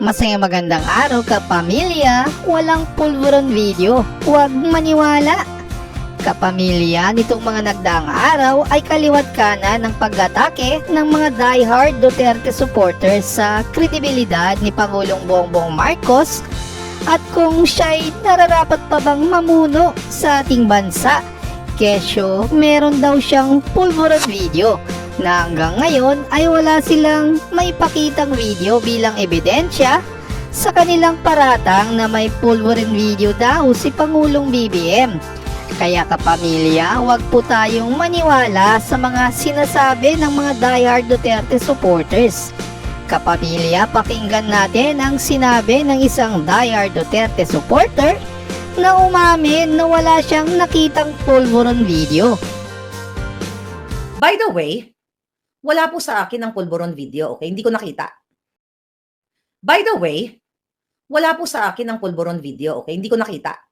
Masaya magandang araw kapamilya, walang pulburon video, huwag maniwala. Kapamilya, nitong mga nagdaang araw ay kaliwat kanan ng pag-atake ng mga diehard Duterte supporters sa kredibilidad ni Pangulong Bongbong Marcos at kung siya'y nararapat pa bang mamuno sa ating bansa. Kesyo, meron daw siyang pulburon video na hanggang ngayon ay wala silang may pakitang video bilang ebidensya sa kanilang paratang na may pulburon video daw si Pangulong BBM. Kaya kapamilya, huwag po tayong maniwala sa mga sinasabi ng mga diehard Duterte supporters. Kapamilya, pakinggan natin ang sinabi ng isang diehard Duterte supporter na umamin na wala siyang nakitang pulburon video. By the way, wala po sa akin ang pulburon video, okay? Hindi ko nakita. By the way, wala po sa akin ang pulburon video, okay? Hindi ko nakita.